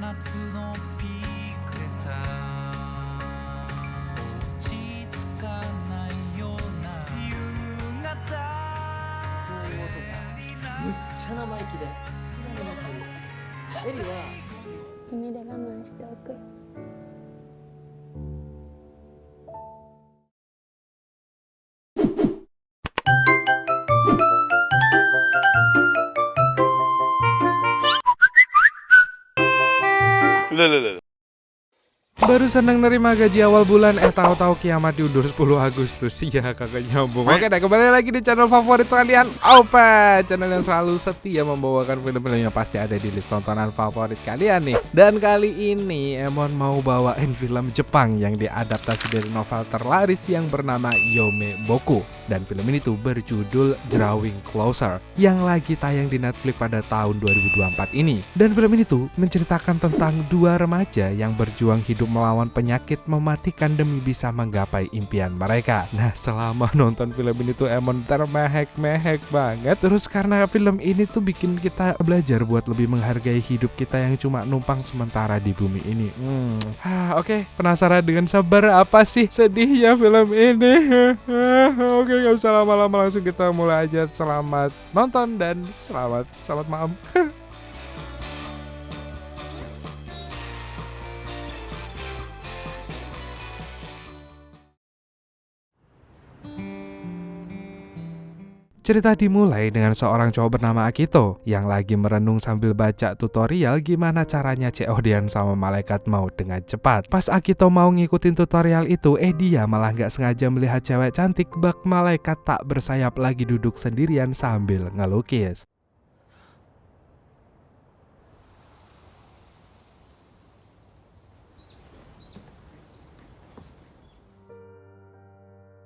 むっちゃ生意気でエリは君で我慢しておく。Baru seneng nerima gaji awal bulan, tahu-tahu kiamat diundur 10 Agustus. Iya, kagak nyambung. Oke, dah kembali lagi di channel favorit kalian, Opa, channel yang selalu setia membawakan film-film yang pasti ada di list tontonan favorit kalian nih. Dan kali ini Emon mau bawain film Jepang yang diadaptasi dari novel terlaris yang bernama Yome Boku. Dan film ini tuh berjudul Drawing Closer yang lagi tayang di Netflix pada tahun 2024 ini. Dan film ini tuh menceritakan tentang dua remaja yang berjuang hidup melawan penyakit mematikan demi bisa menggapai impian mereka. Nah, selama nonton film ini tuh Emon termehek-mehek banget. Terus karena film ini tuh bikin kita belajar buat lebih menghargai hidup kita yang cuma numpang sementara di bumi ini. Oke, penasaran dengan sabar apa sih sedihnya film ini? Oke, gak usah lama-lama, langsung kita mulai aja. Selamat nonton dan selamat malam. Cerita dimulai dengan seorang cowok bernama Akito yang lagi merenung sambil baca tutorial gimana caranya COD-an sama malaikat maut dengan cepat. Pas Akito mau ngikutin tutorial itu, dia malah gak sengaja melihat cewek cantik bak malaikat tak bersayap lagi duduk sendirian sambil ngelukis.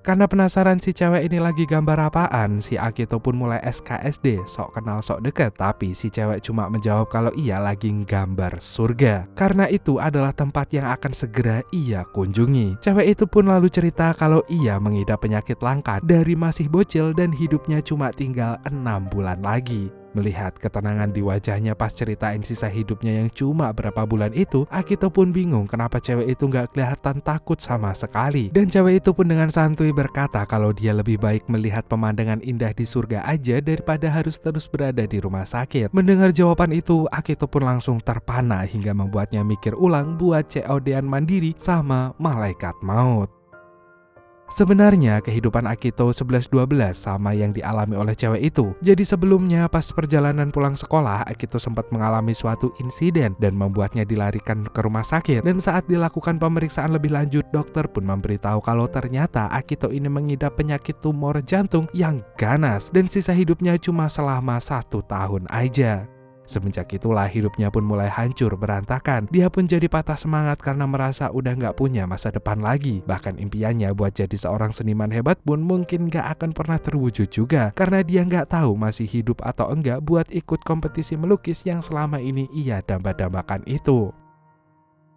Karena penasaran si cewek ini lagi gambar apaan, si Akito pun mulai SKSD, sok kenal sok deket. Tapi si cewek cuma menjawab kalau ia lagi gambar surga, karena itu adalah tempat yang akan segera ia kunjungi. Cewek itu pun lalu cerita kalau ia mengidap penyakit langka dari masih bocil dan hidupnya cuma tinggal 6 bulan lagi. Melihat ketenangan di wajahnya pas ceritain sisa hidupnya yang cuma berapa bulan itu, Akito pun bingung kenapa cewek itu gak kelihatan takut sama sekali. Dan cewek itu pun dengan santuy berkata kalau dia lebih baik melihat pemandangan indah di surga aja daripada harus terus berada di rumah sakit. Mendengar jawaban itu, Akito pun langsung terpana hingga membuatnya mikir ulang buat COD-an mandiri sama malaikat maut. Sebenarnya kehidupan Akito 11-12 sama yang dialami oleh cewek itu. Jadi sebelumnya pas perjalanan pulang sekolah, Akito sempat mengalami suatu insiden dan membuatnya dilarikan ke rumah sakit. Dan saat dilakukan pemeriksaan lebih lanjut, dokter pun memberitahu kalau ternyata Akito ini mengidap penyakit tumor jantung yang ganas dan sisa hidupnya cuma selama 1 tahun aja. Semenjak itulah hidupnya pun mulai hancur berantakan. Dia pun jadi patah semangat karena merasa udah gak punya masa depan lagi. Bahkan impiannya buat jadi seorang seniman hebat pun mungkin gak akan pernah terwujud juga, karena dia gak tahu masih hidup atau enggak buat ikut kompetisi melukis yang selama ini ia damba-dambakan itu.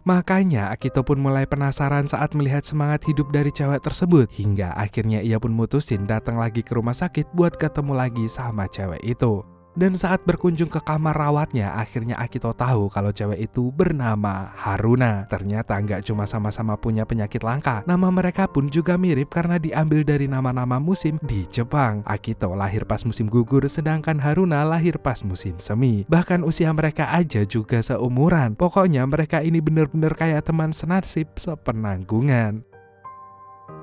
Makanya Akito pun mulai penasaran saat melihat semangat hidup dari cewek tersebut. Hingga akhirnya ia pun mutusin datang lagi ke rumah sakit buat ketemu lagi sama cewek itu. Dan saat berkunjung ke kamar rawatnya, akhirnya Akito tahu kalau cewek itu bernama Haruna. Ternyata nggak cuma sama-sama punya penyakit langka, nama mereka pun juga mirip karena diambil dari nama-nama musim di Jepang. Akito lahir pas musim gugur, sedangkan Haruna lahir pas musim semi. Bahkan usia mereka aja juga seumuran. Pokoknya mereka ini bener-bener kayak teman senasib sepenanggungan.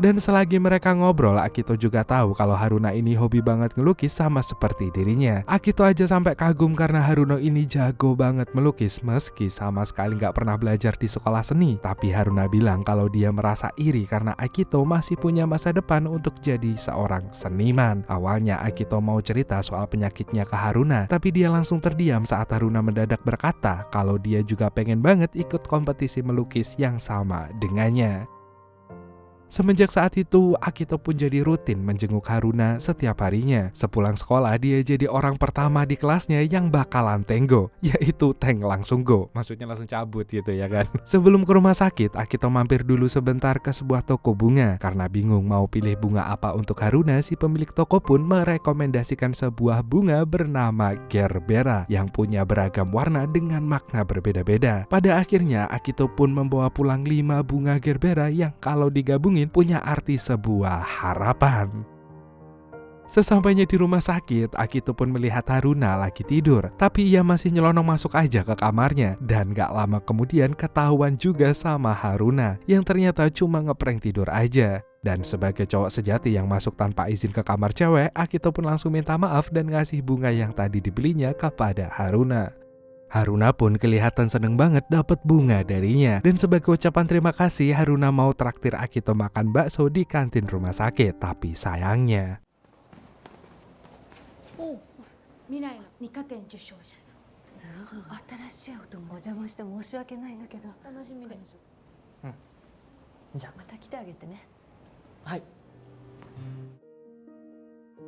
Dan selagi mereka ngobrol, Akito juga tahu kalau Haruna ini hobi banget ngelukis sama seperti dirinya. Akito aja sampai kagum karena Haruna ini jago banget melukis meski sama sekali gak pernah belajar di sekolah seni. Tapi Haruna bilang kalau dia merasa iri karena Akito masih punya masa depan untuk jadi seorang seniman. Awalnya Akito mau cerita soal penyakitnya ke Haruna, tapi dia langsung terdiam saat Haruna mendadak berkata kalau dia juga pengen banget ikut kompetisi melukis yang sama dengannya. Semenjak saat itu, Akito pun jadi rutin menjenguk Haruna setiap harinya. Sepulang sekolah, dia jadi orang pertama di kelasnya yang bakalan tenggo, yaitu tank langsung go. Maksudnya langsung cabut gitu ya kan. Sebelum ke rumah sakit, Akito mampir dulu sebentar ke sebuah toko bunga. Karena bingung mau pilih bunga apa untuk Haruna, si pemilik toko pun merekomendasikan sebuah bunga bernama Gerbera yang punya beragam warna dengan makna berbeda-beda. Pada akhirnya, Akito pun membawa pulang 5 bunga Gerbera yang kalau digabungin punya arti sebuah harapan. Sesampainya di rumah sakit, Akito pun melihat Haruna lagi tidur, tapi ia masih nyelonong masuk aja ke kamarnya. Dan gak lama kemudian ketahuan juga sama Haruna, yang ternyata cuma ngeprank tidur aja. Dan sebagai cowok sejati yang masuk tanpa izin ke kamar cewek, Akito pun langsung minta maaf dan ngasih bunga yang tadi dibelinya kepada Haruna. Haruna pun kelihatan seneng banget dapat bunga darinya. Dan sebagai ucapan terima kasih, Haruna mau traktir Akito makan bakso di kantin rumah sakit. Tapi sayangnya, 未来の二課展受賞者さん。すごい新しいお友達お邪魔して申し訳ないんだけど楽しみです。じゃまた来てあげてね。あ、はい。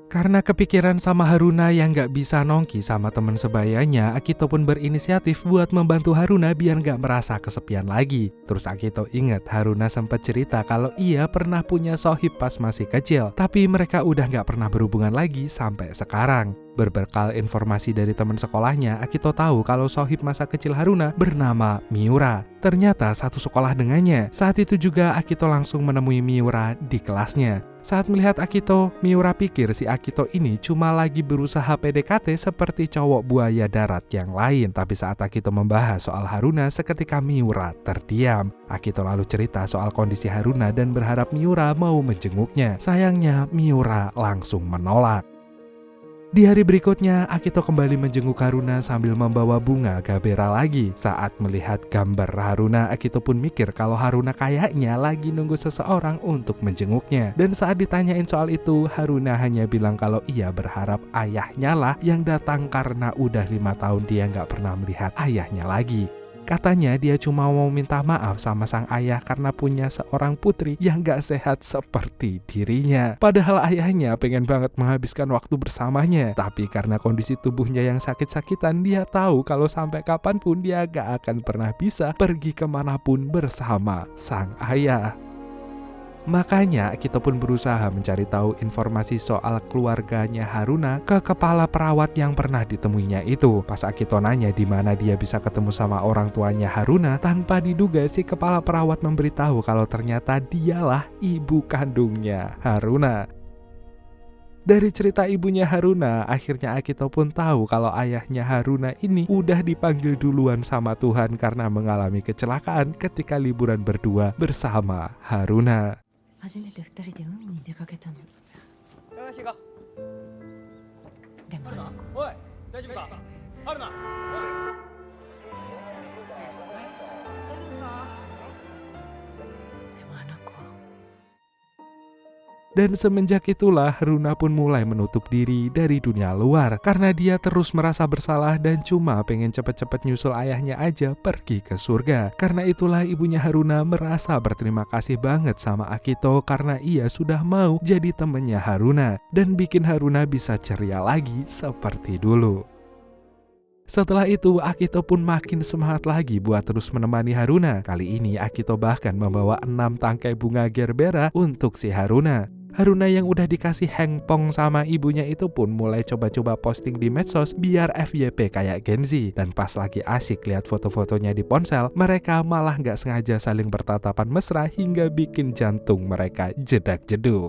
karena kepikiran sama Haruna yang gak bisa nongki sama teman sebayanya, Akito pun berinisiatif buat membantu Haruna biar gak merasa kesepian lagi. Terus Akito ingat Haruna sempat cerita kalau ia pernah punya sohib pas masih kecil, tapi mereka udah gak pernah berhubungan lagi sampai sekarang. Berbekal informasi dari teman sekolahnya, Akito tahu kalau sohib masa kecil Haruna bernama Miura. Ternyata satu sekolah dengannya. Saat itu juga Akito langsung menemui Miura di kelasnya. Saat melihat Akito, Miura pikir si Akito ini cuma lagi berusaha PDKT seperti cowok buaya darat yang lain. Tapi saat Akito membahas soal Haruna, seketika Miura terdiam. Akito lalu cerita soal kondisi Haruna dan berharap Miura mau menjenguknya. Sayangnya Miura langsung menolak. Di hari berikutnya, Akito kembali menjenguk Haruna sambil membawa bunga Gerbera lagi. Saat melihat gambar Haruna, Akito pun mikir kalau Haruna kayaknya lagi nunggu seseorang untuk menjenguknya. Dan saat ditanyain soal itu, Haruna hanya bilang kalau ia berharap ayahnya lah yang datang karena udah 5 tahun dia nggak pernah melihat ayahnya lagi. Katanya dia cuma mau minta maaf sama sang ayah karena punya seorang putri yang gak sehat seperti dirinya. Padahal ayahnya pengen banget menghabiskan waktu bersamanya. Tapi karena kondisi tubuhnya yang sakit-sakitan, dia tahu kalau sampai kapanpun dia gak akan pernah bisa pergi kemanapun bersama sang ayah. Makanya Akito pun berusaha mencari tahu informasi soal keluarganya Haruna ke kepala perawat yang pernah ditemuinya itu. Pas Akito nanya di mana dia bisa ketemu sama orang tuanya Haruna, tanpa diduga si kepala perawat memberitahu kalau ternyata dialah ibu kandungnya Haruna. Dari cerita ibunya Haruna, akhirnya Akito pun tahu kalau ayahnya Haruna ini udah dipanggil duluan sama Tuhan karena mengalami kecelakaan ketika liburan berdua bersama Haruna. 初めて2人で海に出かけたの。よし行こでもう。おい、大丈夫か？春菜。 でもあの子 Dan semenjak itulah Haruna pun mulai menutup diri dari dunia luar karena dia terus merasa bersalah dan cuma pengen cepet-cepet nyusul ayahnya aja pergi ke surga. Karena itulah ibunya Haruna merasa berterima kasih banget sama Akito karena ia sudah mau jadi temennya Haruna dan bikin Haruna bisa ceria lagi seperti dulu. Setelah itu, Akito pun makin semangat lagi buat terus menemani Haruna. Kali ini Akito bahkan membawa 6 tangkai bunga Gerbera untuk si Haruna. Haruna yang udah dikasih hengpong sama ibunya itu pun mulai coba-coba posting di medsos biar FYP kayak Gen Z. Dan pas lagi asik lihat foto-fotonya di ponsel, mereka malah gak sengaja saling bertatapan mesra hingga bikin jantung mereka jedak-jeduk.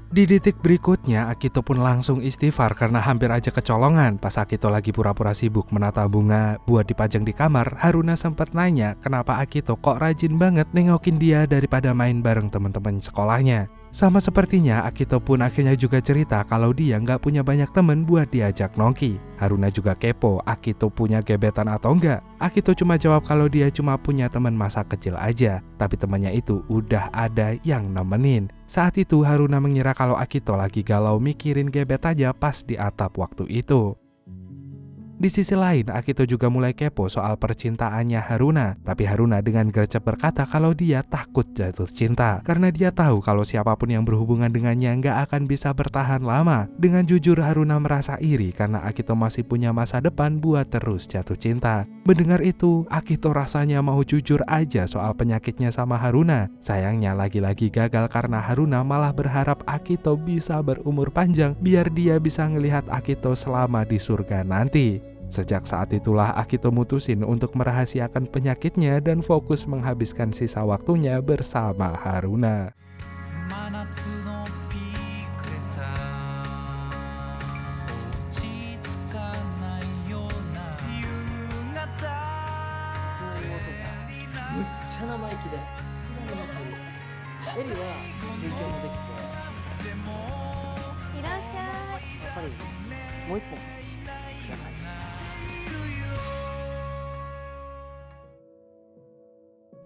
Di detik berikutnya, Akito pun langsung istighfar karena hampir aja kecolongan. Pas Akito lagi pura-pura sibuk menata bunga buat dipajang di kamar, Haruna sempat nanya kenapa Akito kok rajin banget nengokin dia daripada main bareng teman-teman sekolahnya. Sama sepertinya, Akito pun akhirnya juga cerita kalau dia nggak punya banyak temen buat diajak nongki. Haruna juga kepo, Akito punya gebetan atau enggak. Akito cuma jawab kalau dia cuma punya teman masa kecil aja, tapi temannya itu udah ada yang nemenin. Saat itu Haruna mengira kalau Akito lagi galau mikirin gebet aja pas di atap waktu itu. Di sisi lain, Akito juga mulai kepo soal percintaannya Haruna. Tapi Haruna dengan gercep berkata kalau dia takut jatuh cinta. Karena dia tahu kalau siapapun yang berhubungan dengannya nggak akan bisa bertahan lama. Dengan jujur, Haruna merasa iri karena Akito masih punya masa depan buat terus jatuh cinta. Mendengar itu, Akito rasanya mau jujur aja soal penyakitnya sama Haruna. Sayangnya lagi-lagi gagal karena Haruna malah berharap Akito bisa berumur panjang biar dia bisa ngelihat Akito selama di surga nanti. Sejak saat itulah Akito mutusin untuk merahasiakan penyakitnya dan fokus menghabiskan sisa waktunya bersama Haruna.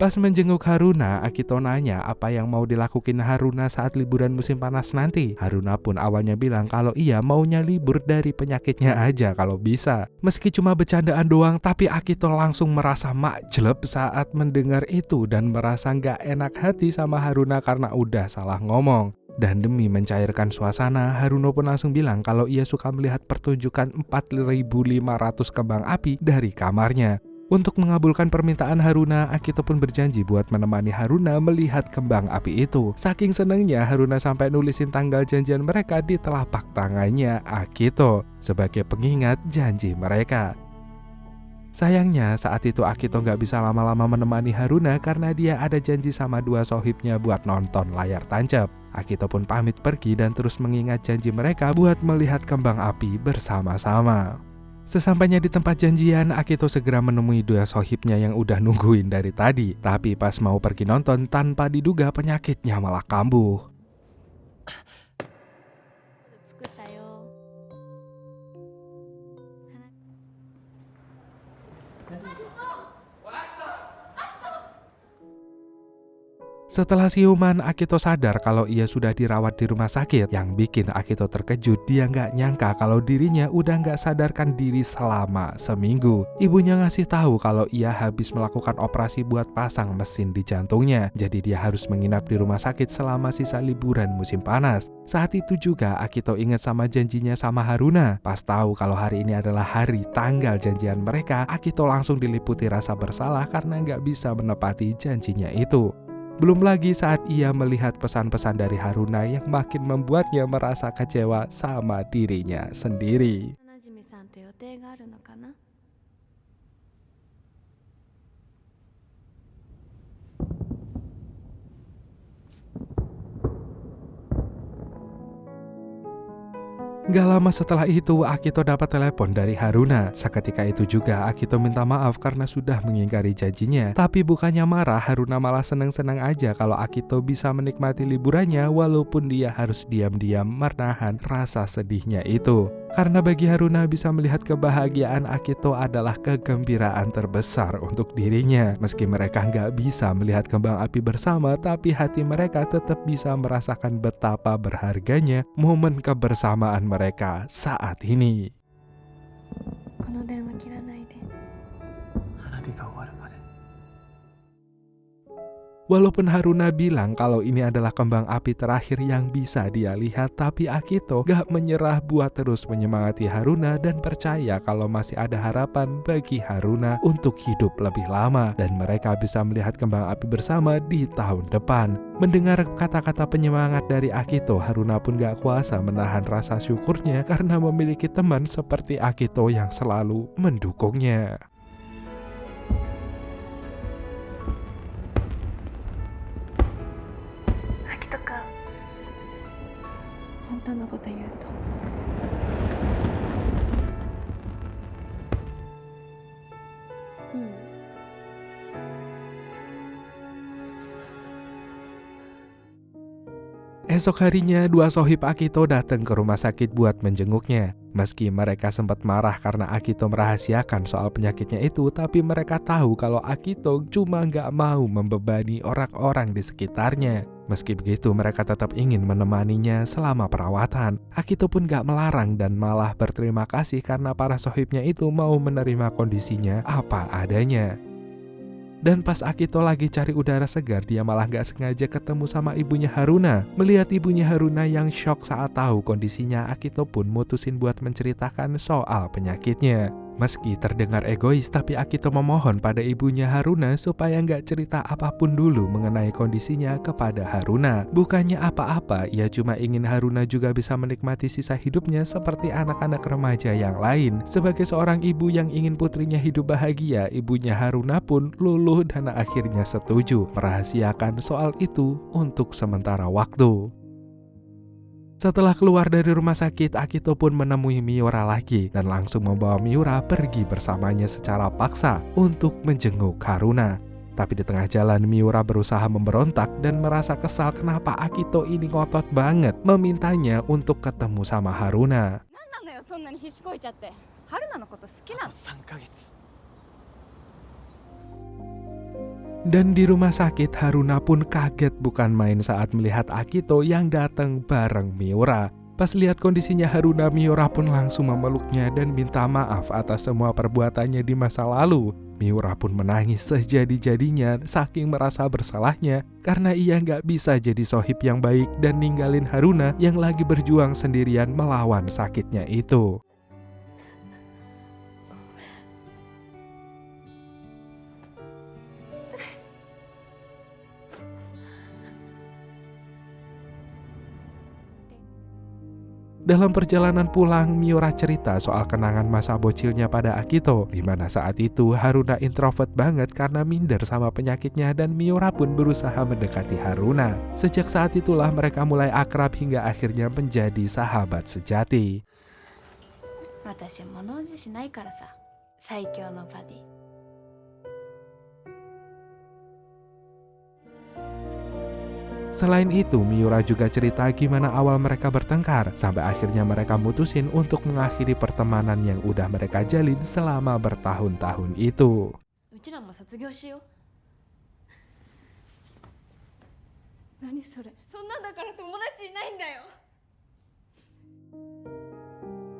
Pas menjenguk Haruna, Akito nanya apa yang mau dilakuin Haruna saat liburan musim panas nanti. Haruna pun awalnya bilang kalau ia maunya libur dari penyakitnya aja kalau bisa. Meski cuma bercandaan doang, tapi Akito langsung merasa makjleb saat mendengar itu dan merasa nggak enak hati sama Haruna karena udah salah ngomong. Dan demi mencairkan suasana, Haruna pun langsung bilang kalau ia suka melihat pertunjukan 4.500 kembang api dari kamarnya. Untuk mengabulkan permintaan Haruna, Akito pun berjanji buat menemani Haruna melihat kembang api itu. Saking senengnya, Haruna sampai nulisin tanggal janjian mereka di telapak tangannya Akito sebagai pengingat janji mereka. Sayangnya saat itu Akito nggak bisa lama-lama menemani Haruna karena dia ada janji sama dua sohibnya buat nonton layar tancap. Akito pun pamit pergi dan terus mengingat janji mereka buat melihat kembang api bersama-sama. Sesampainya di tempat janjian, Akito segera menemui dua sohibnya yang udah nungguin dari tadi. Tapi pas mau pergi nonton, tanpa diduga penyakitnya malah kambuh. Setelah siuman, Akito sadar kalau ia sudah dirawat di rumah sakit. Yang bikin Akito terkejut, dia nggak nyangka kalau dirinya udah nggak sadarkan diri selama seminggu. Ibunya ngasih tahu kalau ia habis melakukan operasi buat pasang mesin di jantungnya. Jadi dia harus menginap di rumah sakit selama sisa liburan musim panas. Saat itu juga Akito ingat sama janjinya sama Haruna. Pas tahu kalau hari ini adalah hari tanggal janjian mereka, Akito langsung diliputi rasa bersalah karena nggak bisa menepati janjinya itu. Belum lagi saat ia melihat pesan-pesan dari Haruna yang makin membuatnya merasa kecewa sama dirinya sendiri. Gak lama setelah itu, Akito dapat telepon dari Haruna. Seketika itu juga Akito minta maaf karena sudah mengingkari janjinya. Tapi bukannya marah, Haruna malah senang-senang aja kalau Akito bisa menikmati liburannya walaupun dia harus diam-diam menahan rasa sedihnya itu. Karena bagi Haruna bisa melihat kebahagiaan Akito adalah kegembiraan terbesar untuk dirinya. Meski mereka nggak bisa melihat kembang api bersama, tapi hati mereka tetap bisa merasakan betapa berharganya momen kebersamaan mereka saat ini. Walaupun Haruna bilang kalau ini adalah kembang api terakhir yang bisa dia lihat, tapi Akito gak menyerah buat terus menyemangati Haruna dan percaya kalau masih ada harapan bagi Haruna untuk hidup lebih lama dan mereka bisa melihat kembang api bersama di tahun depan. Mendengar kata-kata penyemangat dari Akito, Haruna pun gak kuasa menahan rasa syukurnya karena memiliki teman seperti Akito yang selalu mendukungnya. Esok harinya, dua sohib Akito datang ke rumah sakit buat menjenguknya. Meski mereka sempat marah karena Akito merahasiakan soal penyakitnya itu, tapi mereka tahu kalau Akito cuma nggak mau membebani orang-orang di sekitarnya. Meski begitu, mereka tetap ingin menemaninya selama perawatan. Akito pun gak melarang dan malah berterima kasih karena para sohibnya itu mau menerima kondisinya apa adanya. Dan pas Akito lagi cari udara segar, dia malah gak sengaja ketemu sama ibunya Haruna. Melihat ibunya Haruna yang shock saat tahu kondisinya, Akito pun mutusin buat menceritakan soal penyakitnya. Meski terdengar egois, tapi Akito memohon pada ibunya Haruna supaya nggak cerita apapun dulu mengenai kondisinya kepada Haruna. Bukannya apa-apa, ia cuma ingin Haruna juga bisa menikmati sisa hidupnya seperti anak-anak remaja yang lain. Sebagai seorang ibu yang ingin putrinya hidup bahagia, ibunya Haruna pun luluh dan akhirnya setuju merahasiakan soal itu untuk sementara waktu. Setelah keluar dari rumah sakit, Akito pun menemui Miura lagi dan langsung membawa Miura pergi bersamanya secara paksa untuk menjenguk Haruna. Tapi di tengah jalan Miura berusaha memberontak dan merasa kesal kenapa Akito ini ngotot banget memintanya untuk ketemu sama Haruna. なんなのよそんなに必死こいちゃって。春菜のこと好きなの。3ヶ月 Dan di rumah sakit, Haruna pun kaget bukan main saat melihat Akito yang datang bareng Miura. Pas lihat kondisinya Haruna, Miura pun langsung memeluknya dan minta maaf atas semua perbuatannya di masa lalu. Miura pun menangis sejadi-jadinya saking merasa bersalahnya karena ia nggak bisa jadi sohib yang baik dan ninggalin Haruna yang lagi berjuang sendirian melawan sakitnya itu. Dalam perjalanan pulang, Miura cerita soal kenangan masa bocilnya pada Akito, di mana saat itu Haruna introvert banget karena minder sama penyakitnya dan Miura pun berusaha mendekati Haruna. Sejak saat itulah mereka mulai akrab hingga akhirnya menjadi sahabat sejati. 私物おじしないからさ、最強のバディ。 Selain itu, Miura juga cerita gimana awal mereka bertengkar, sampai akhirnya mereka mutusin untuk mengakhiri pertemanan yang udah mereka jalin selama bertahun-tahun itu. うちらも卒業しよう。何それ。そんなんだから友達いないんだよ。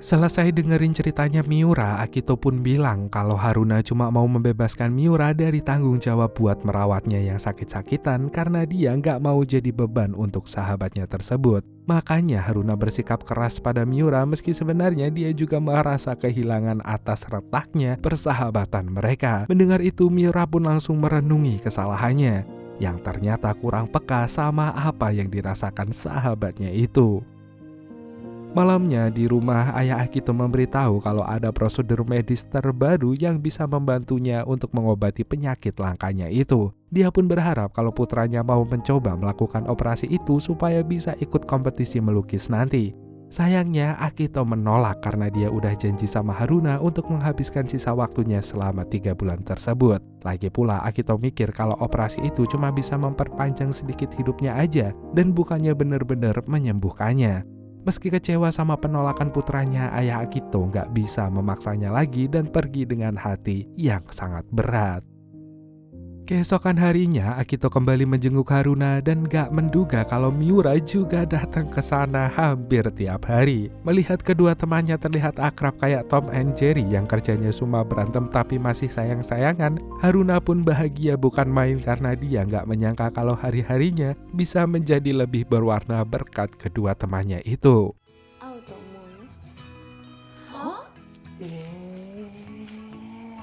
Selesai dengerin ceritanya Miura, Akito pun bilang kalau Haruna cuma mau membebaskan Miura dari tanggung jawab buat merawatnya yang sakit-sakitan karena dia nggak mau jadi beban untuk sahabatnya tersebut. Makanya Haruna bersikap keras pada Miura meski sebenarnya dia juga merasa kehilangan atas retaknya persahabatan mereka. Mendengar itu, Miura pun langsung merenungi kesalahannya yang ternyata kurang peka sama apa yang dirasakan sahabatnya itu. Malamnya di rumah, ayah Akito memberitahu kalau ada prosedur medis terbaru yang bisa membantunya untuk mengobati penyakit langkanya itu. Dia pun berharap kalau putranya mau mencoba melakukan operasi itu supaya bisa ikut kompetisi melukis nanti. Sayangnya Akito menolak karena dia udah janji sama Haruna untuk menghabiskan sisa waktunya selama 3 bulan tersebut. Lagi pula Akito mikir kalau operasi itu cuma bisa memperpanjang sedikit hidupnya aja dan bukannya benar-benar menyembuhkannya. Meski kecewa sama penolakan putranya, ayah Akito nggak bisa memaksanya lagi dan pergi dengan hati yang sangat berat. Keesokan harinya, Akito kembali menjenguk Haruna dan gak menduga kalau Miura juga datang ke sana hampir tiap hari. Melihat kedua temannya terlihat akrab kayak Tom and Jerry yang kerjanya cuma berantem tapi masih sayang-sayangan, Haruna pun bahagia bukan main karena dia gak menyangka kalau hari-harinya bisa menjadi lebih berwarna berkat kedua temannya itu. 合うと思うよ。は？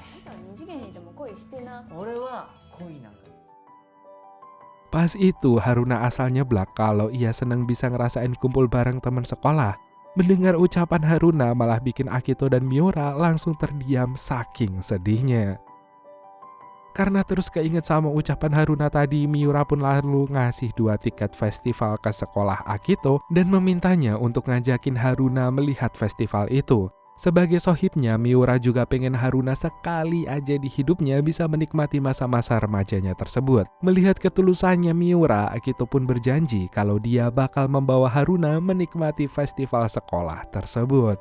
あんたは二次元にでも恋してな。俺は恋なんか Pas itu Haruna asal nyeblak kalau ia seneng bisa ngerasain kumpul bareng teman sekolah. Mendengar ucapan Haruna malah bikin Akito dan Miura langsung terdiam saking sedihnya. Karena terus keinget sama ucapan Haruna tadi, Miura pun lalu ngasih 2 tiket festival ke sekolah Akito dan memintanya untuk ngajakin Haruna melihat festival itu. Sebagai sohibnya, Miura juga pengen Haruna sekali aja di hidupnya bisa menikmati masa-masa remajanya tersebut. Melihat ketulusannya Miura, Akito pun berjanji kalau dia bakal membawa Haruna menikmati festival sekolah tersebut.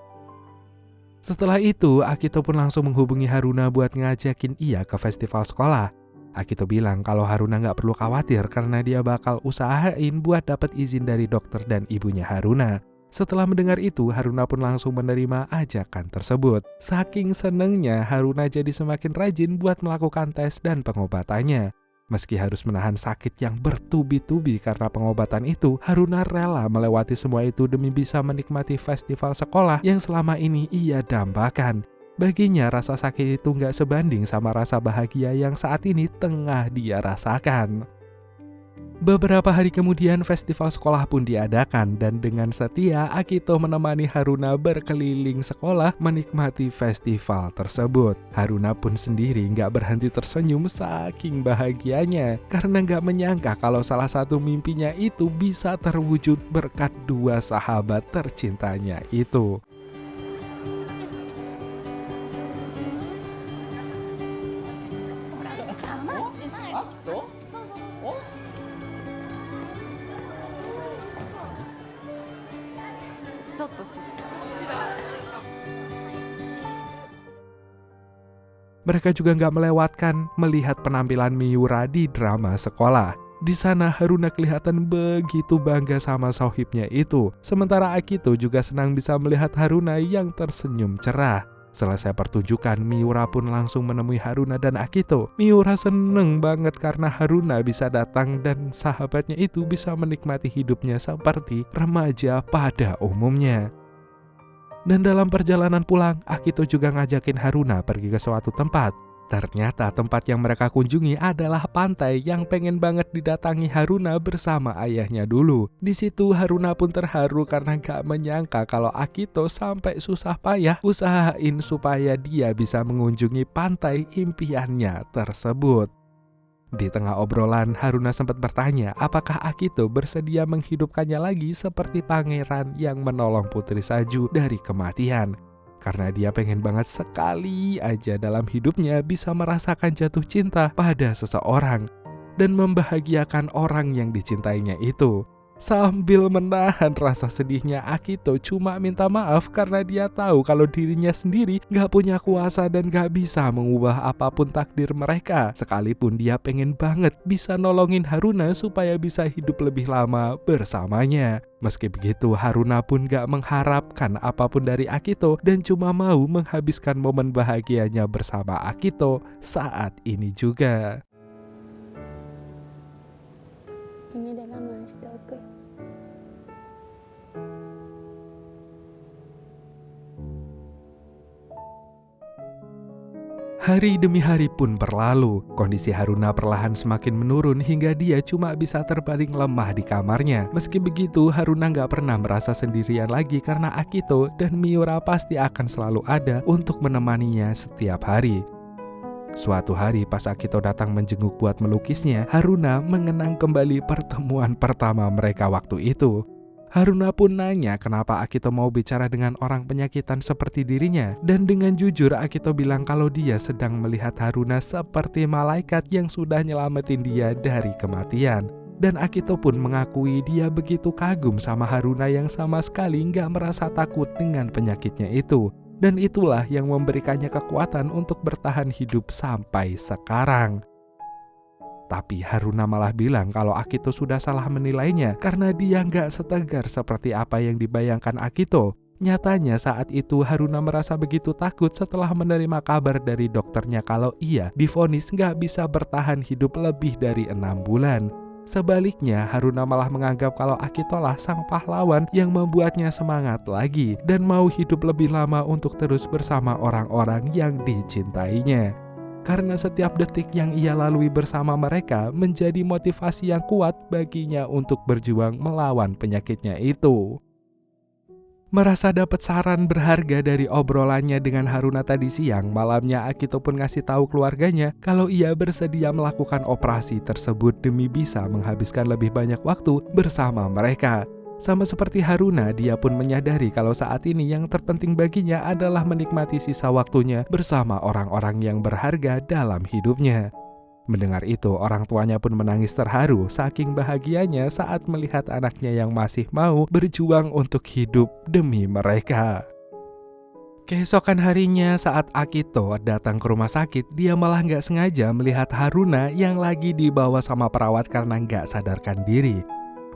Setelah itu, Akito pun langsung menghubungi Haruna buat ngajakin ia ke festival sekolah. Akito bilang kalau Haruna nggak perlu khawatir karena dia bakal usahain buat dapat izin dari dokter dan ibunya Haruna. Setelah mendengar itu, Haruna pun langsung menerima ajakan tersebut. Saking senengnya, Haruna jadi semakin rajin buat melakukan tes dan pengobatannya. Meski harus menahan sakit yang bertubi-tubi karena pengobatan itu, Haruna rela melewati semua itu demi bisa menikmati festival sekolah yang selama ini ia dambakan. Baginya rasa sakit itu nggak sebanding sama rasa bahagia yang saat ini tengah dia rasakan. Beberapa hari kemudian festival sekolah pun diadakan dan dengan setia Akito menemani Haruna berkeliling sekolah menikmati festival tersebut. Haruna pun sendiri nggak berhenti tersenyum saking bahagianya karena nggak menyangka kalau salah satu mimpinya itu bisa terwujud berkat dua sahabat tercintanya itu. Mereka juga nggak melewatkan melihat penampilan Miura di drama sekolah. Di sana Haruna kelihatan begitu bangga sama sohibnya itu. Sementara Akito juga senang bisa melihat Haruna yang tersenyum cerah. Selesai pertunjukan, Miura pun langsung menemui Haruna dan Akito. Miura seneng banget karena Haruna bisa datang dan sahabatnya itu bisa menikmati hidupnya seperti remaja pada umumnya. Dan dalam perjalanan pulang, Akito juga ngajakin Haruna pergi ke suatu tempat. Ternyata tempat yang mereka kunjungi adalah pantai yang pengen banget didatangi Haruna bersama ayahnya dulu. Di situ Haruna pun terharu karena gak menyangka kalau Akito sampai susah payah usahain supaya dia bisa mengunjungi pantai impiannya tersebut. Di tengah obrolan, Haruna sempat bertanya apakah Akito bersedia menghidupkannya lagi seperti pangeran yang menolong Putri Salju dari kematian. Karena dia pengen banget sekali aja dalam hidupnya bisa merasakan jatuh cinta pada seseorang dan membahagiakan orang yang dicintainya itu. Sambil menahan rasa sedihnya, Akito cuma minta maaf karena dia tahu kalau dirinya sendiri gak punya kuasa dan gak bisa mengubah apapun takdir mereka. Sekalipun dia pengen banget bisa nolongin Haruna supaya bisa hidup lebih lama bersamanya. Meski begitu, Haruna pun gak mengharapkan apapun dari Akito dan cuma mau menghabiskan momen bahagianya bersama Akito saat ini juga. Hari demi hari pun berlalu. Kondisi Haruna perlahan semakin menurun hingga dia cuma bisa terbaring lemah di kamarnya. Meski begitu, Haruna gak pernah merasa sendirian lagi karena Akito dan Miura pasti akan selalu ada untuk menemaninya setiap hari. Suatu hari pas Akito datang menjenguk buat melukisnya, Haruna mengenang kembali pertemuan pertama mereka waktu itu. Haruna pun nanya kenapa Akito mau bicara dengan orang penyakitan seperti dirinya. Dan dengan jujur Akito bilang kalau dia sedang melihat Haruna seperti malaikat yang sudah nyelamatin dia dari kematian. Dan Akito pun mengakui dia begitu kagum sama Haruna yang sama sekali nggak merasa takut dengan penyakitnya itu. Dan itulah yang memberikannya kekuatan untuk bertahan hidup sampai sekarang. Tapi Haruna malah bilang kalau Akito sudah salah menilainya karena dia nggak setegar seperti apa yang dibayangkan Akito. Nyatanya saat itu Haruna merasa begitu takut setelah menerima kabar dari dokternya kalau ia divonis nggak bisa bertahan hidup lebih dari 6 bulan. Sebaliknya, Haruna malah menganggap kalau Akito lah sang pahlawan yang membuatnya semangat lagi dan mau hidup lebih lama untuk terus bersama orang-orang yang dicintainya. Karena setiap detik yang ia lalui bersama mereka menjadi motivasi yang kuat baginya untuk berjuang melawan penyakitnya itu. Merasa dapat saran berharga dari obrolannya dengan Haruna tadi siang, malamnya Akito pun ngasih tahu keluarganya kalau ia bersedia melakukan operasi tersebut demi bisa menghabiskan lebih banyak waktu bersama mereka. Sama seperti Haruna, dia pun menyadari kalau saat ini yang terpenting baginya adalah menikmati sisa waktunya bersama orang-orang yang berharga dalam hidupnya. Mendengar itu, orang tuanya pun menangis terharu saking bahagianya saat melihat anaknya yang masih mau berjuang untuk hidup demi mereka. Keesokan harinya saat Akito datang ke rumah sakit, dia malah nggak sengaja melihat Haruna yang lagi dibawa sama perawat karena nggak sadarkan diri.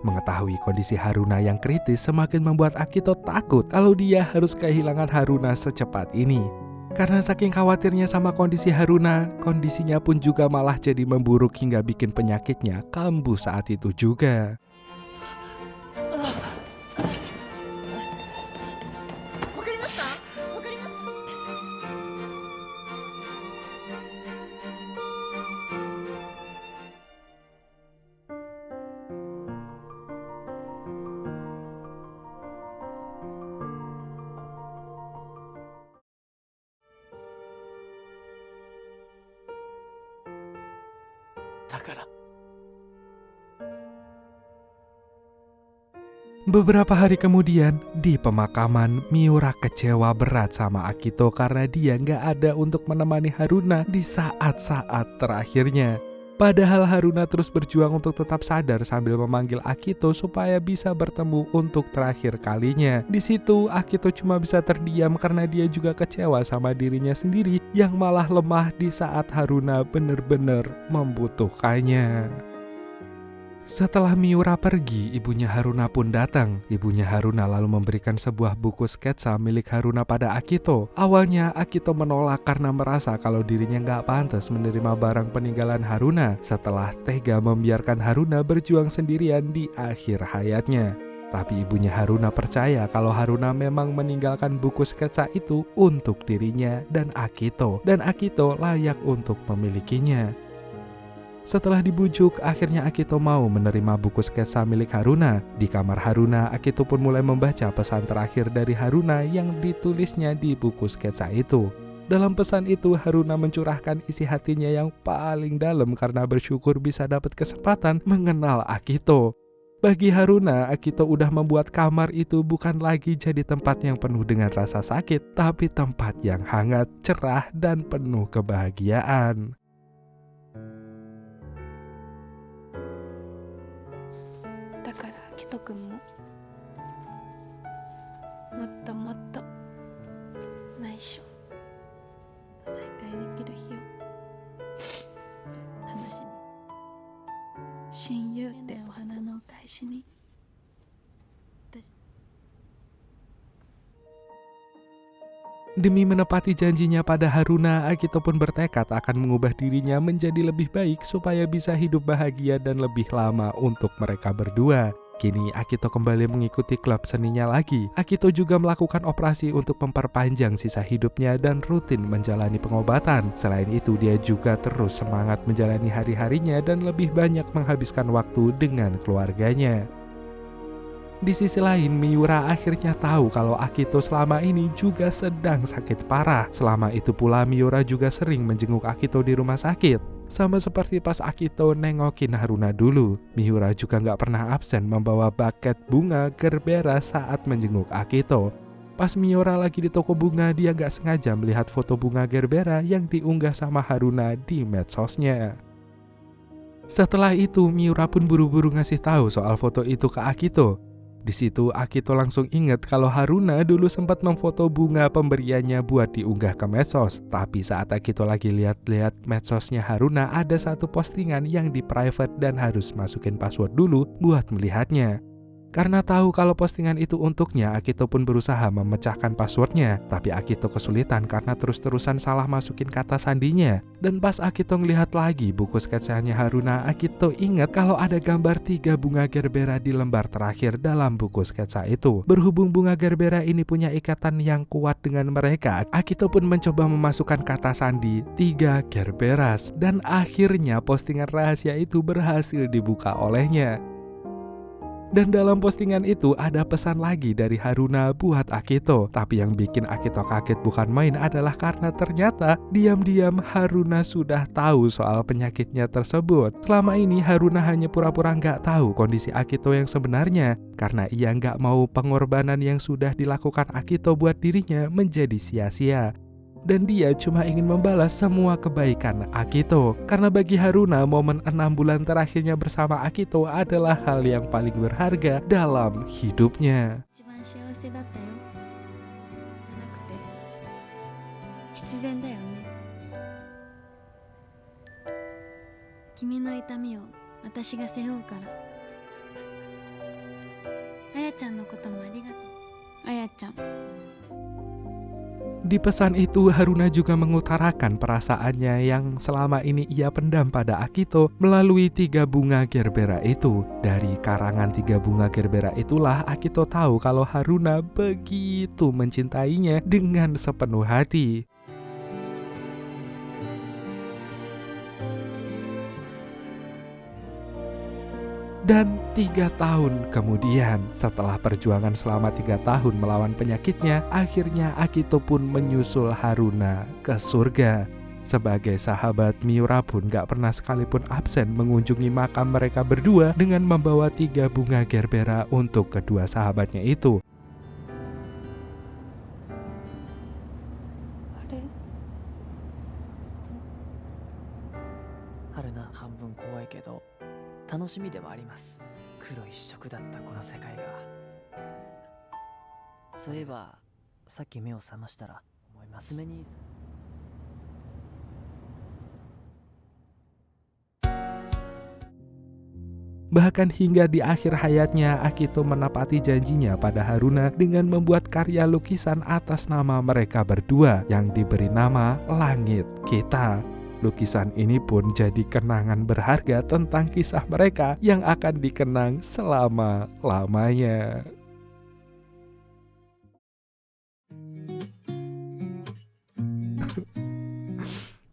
Mengetahui kondisi Haruna yang kritis semakin membuat Akito takut kalau dia harus kehilangan Haruna secepat ini. Karena saking khawatirnya sama kondisi Haruna, kondisinya pun juga malah jadi memburuk hingga bikin penyakitnya kambuh saat itu juga. Beberapa hari kemudian, di pemakaman, Miura kecewa berat sama Akito karena dia nggak ada untuk menemani Haruna di saat-saat terakhirnya. Padahal Haruna terus berjuang untuk tetap sadar sambil memanggil Akito supaya bisa bertemu untuk terakhir kalinya. Di situ, Akito cuma bisa terdiam karena dia juga kecewa sama dirinya sendiri yang malah lemah di saat Haruna benar-benar membutuhkannya. Setelah Miura pergi, ibunya Haruna pun datang. Ibunya Haruna lalu memberikan sebuah buku sketsa milik Haruna pada Akito. Awalnya Akito menolak karena merasa kalau dirinya nggak pantas menerima barang peninggalan Haruna setelah tega membiarkan Haruna berjuang sendirian di akhir hayatnya. Tapi ibunya Haruna percaya kalau Haruna memang meninggalkan buku sketsa itu untuk dirinya dan Akito layak untuk memilikinya. Setelah dibujuk, akhirnya Akito mau menerima buku sketsa milik Haruna. Di kamar Haruna, Akito pun mulai membaca pesan terakhir dari Haruna yang ditulisnya di buku sketsa itu. Dalam pesan itu, Haruna mencurahkan isi hatinya yang paling dalam karena bersyukur bisa dapat kesempatan mengenal Akito. Bagi Haruna, Akito udah membuat kamar itu bukan lagi jadi tempat yang penuh dengan rasa sakit, tapi tempat yang hangat, cerah, dan penuh kebahagiaan. だからキト君ももっともっと内緒再会できる日を楽しみ親友ってお花のお返しに私 Demi menepati janjinya pada Haruna, Akito pun bertekad akan mengubah dirinya menjadi lebih baik supaya bisa hidup bahagia dan lebih lama untuk mereka berdua. Kini Akito kembali mengikuti klub seninya lagi. Akito juga melakukan operasi untuk memperpanjang sisa hidupnya dan rutin menjalani pengobatan. Selain itu, dia juga terus semangat menjalani hari-harinya dan lebih banyak menghabiskan waktu dengan keluarganya. Di sisi lain, Miura akhirnya tahu kalau Akito selama ini juga sedang sakit parah. Selama itu pula Miura juga sering menjenguk Akito di rumah sakit. Sama seperti pas Akito nengokin Haruna dulu, Miura juga nggak pernah absen membawa buket bunga gerbera saat menjenguk Akito. Pas Miura lagi di toko bunga, dia nggak sengaja melihat foto bunga gerbera yang diunggah sama Haruna di medsosnya. Setelah itu, Miura pun buru-buru ngasih tahu soal foto itu ke Akito. Di situ Akito langsung inget kalau Haruna dulu sempat memfoto bunga pemberiannya buat diunggah ke medsos. Tapi saat Akito lagi lihat-lihat medsosnya Haruna, ada satu postingan yang di private dan harus masukin password dulu buat melihatnya. Karena tahu kalau postingan itu untuknya, Akito pun berusaha memecahkan passwordnya. Tapi Akito kesulitan karena terus-terusan salah masukin kata sandinya. Dan pas Akito ngelihat lagi buku sketsanya Haruna, Akito ingat kalau ada gambar 3 bunga gerbera di lembar terakhir dalam buku sketsa itu. Berhubung bunga gerbera ini punya ikatan yang kuat dengan mereka, Akito pun mencoba memasukkan kata sandi 3 gerberas. Dan akhirnya postingan rahasia itu berhasil dibuka olehnya. Dan dalam postingan itu ada pesan lagi dari Haruna buat Akito. Tapi yang bikin Akito kaget bukan main adalah karena ternyata diam-diam Haruna sudah tahu soal penyakitnya tersebut. Selama ini Haruna hanya pura-pura nggak tahu kondisi Akito yang sebenarnya. Karena ia nggak mau pengorbanan yang sudah dilakukan Akito buat dirinya menjadi sia-sia. Dan dia cuma ingin membalas semua kebaikan Akito. Karena bagi Haruna, momen 6 bulan terakhirnya bersama Akito adalah hal yang paling berharga dalam hidupnya. 一番幸せだったよじゃなくて必然だよね。君の痛みを私が背負うから。あやちゃんのこともありがとう。あやちゃん。 Di pesan itu, Haruna juga mengutarakan perasaannya yang selama ini ia pendam pada Akito melalui 3 bunga gerbera itu. Dari karangan 3 bunga gerbera itulah Akito tahu kalau Haruna begitu mencintainya dengan sepenuh hati. Dan 3 tahun kemudian, setelah perjuangan selama 3 tahun melawan penyakitnya, akhirnya Akito pun menyusul Haruna ke surga. Sebagai sahabat, Miura pun gak pernah sekalipun absen mengunjungi makam mereka berdua dengan membawa 3 bunga gerbera untuk kedua sahabatnya itu. 春菜半分怖いけど楽しみでもあります。黒一色だったこの世界が。そういえばさっき目を覚ましたら思います。爪に Bahkan hingga di akhir hayatnya, Akito menepati janjinya pada Haruna dengan membuat karya lukisan atas nama mereka berdua yang diberi nama Langit Kita. Lukisan ini pun jadi kenangan berharga tentang kisah mereka yang akan dikenang selama-lamanya.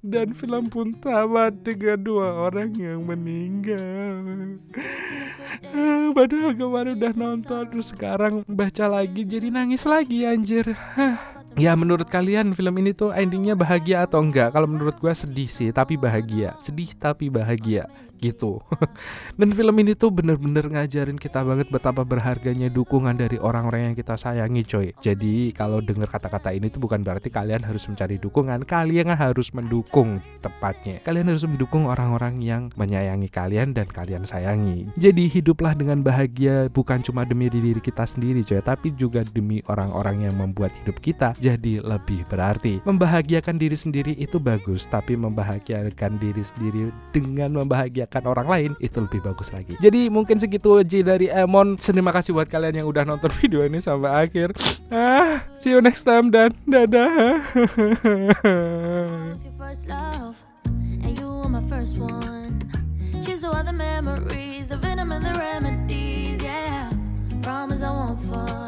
Dan film pun tamat dengan 2 orang yang meninggal. Padahal kemarin udah nonton, terus sekarang baca lagi jadi nangis lagi anjir. Ya, menurut kalian film ini tuh endingnya bahagia atau enggak? Kalau menurut gue sedih sih, tapi bahagia. Sedih tapi bahagia gitu. Dan film ini tuh bener-bener ngajarin kita banget betapa berharganya dukungan dari orang-orang yang kita sayangi, coy. Jadi kalau dengar kata-kata ini tuh bukan berarti kalian harus mencari dukungan. Kalian harus mendukung, tepatnya. Kalian harus mendukung orang-orang yang menyayangi kalian dan kalian sayangi. Jadi hiduplah dengan bahagia, bukan cuma demi diri kita sendiri, coy, tapi juga demi orang-orang yang membuat hidup kita jadi lebih berarti. Membahagiakan diri sendiri itu bagus, tapi membahagiakan diri sendiri dengan membahagiakan orang lain itu lebih bagus lagi. Jadi mungkin segitu aja dari Emon. Terima kasih buat kalian yang udah nonton video ini sampai akhir. See you next time dan dadah. Promise I won't fall.